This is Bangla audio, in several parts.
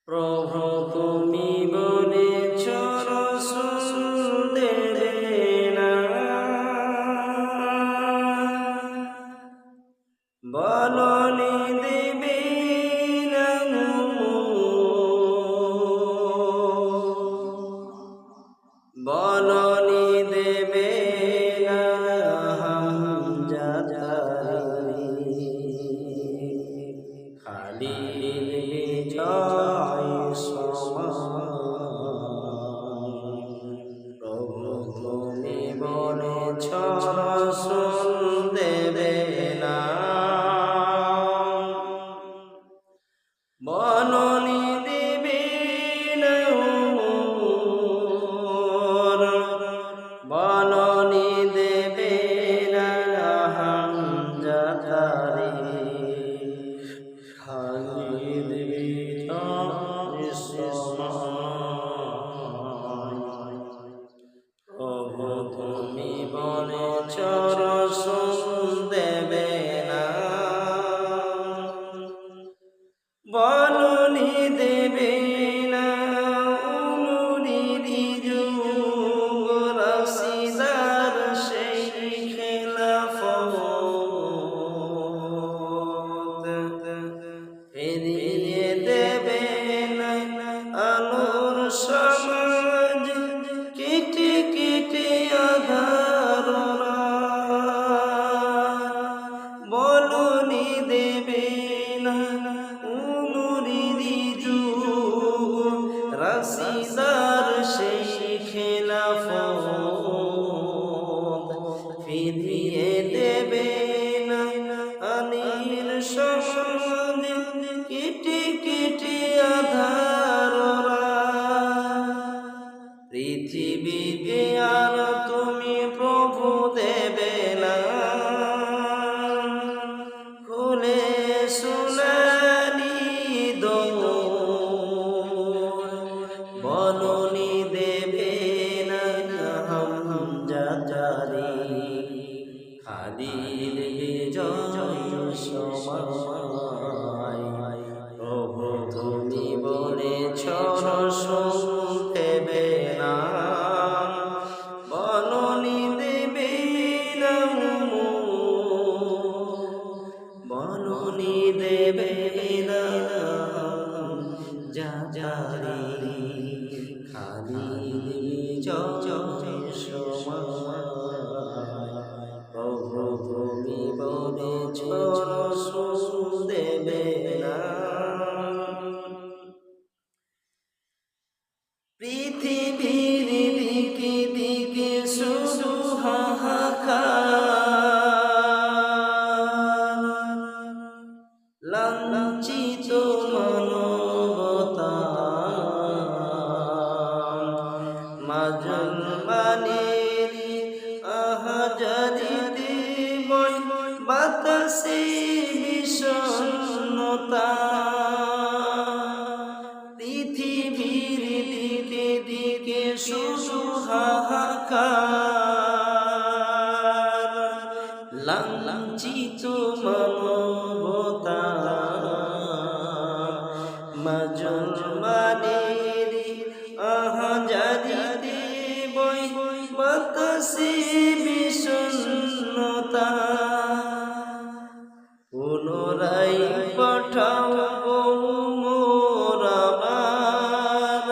প্রভু তুমি বলেছ রসূল দেবে না, বলনি দেবে না, বলনি দেবে না, হামজা খালি বিজয় সমান। প্রভু তুমি বলেছ রসূল দেবে না, বলনি দেবে না, বলনি দেবে না, হামজা খালিদ বিজয় সমান। প্রভু তুমি বলেছ রসূল দেবে না, বলনি দেবে না, উমরিরি যুগ রাশিদার সেই খেলাফত ফিরিয়ে দেবে না, আলোর সমাজ কেটে কেটে আধার, বলনি দেবে না, উমরিরি যুগ রাশিদার সেই খেলাফত ফিরিয়ে দেবে না, আনির সমাজ কেটে কেটে আধার, পৃথিবীতে আর তুমি প্রভু দেবে না, খুলে সোনালি দোর, বলনি দেবে না, হামজা খালিদ বিজয় সমান। প্রভু তুমি বলেছ রসূল দেবে না, বলনি দেবে না, বলনি দেবে না, জাজারি খালিদ বিজয় সমান। প্রভু তুমি বলেছ রসূল দেবে না, পৃথিবীর দিকে দিকে শুধু হাহাকার, লাঞ্ছিত মানবতা, মুসলমানের আহাজারিতে বাতাসে বিষণ্ণতা, পৃথিবীর দিকে দিকে শুধু হাহাকার, লাঞ্ছিত মানবতা, মুসলমানের আহাজারিতে বাতাসে বিষণ্ণতা, পুনরায় পাঠাও মোর আমার,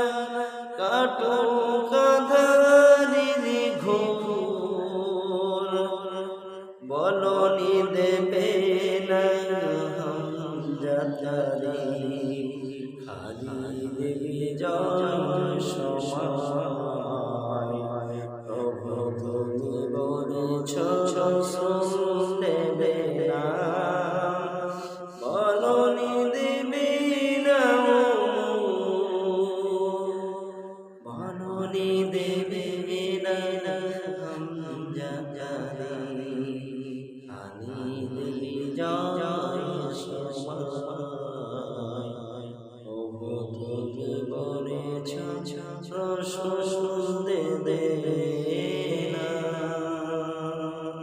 কাটো কাঁধারির ঘোর, বলনি দেবে না, হামজা খালিদ বিজয় সমান। প্রভু তুমি বলেছ রসূল দেবে না, বলনি দেবে না, বলনি দেবে না, হামজা খালিদ বিজয়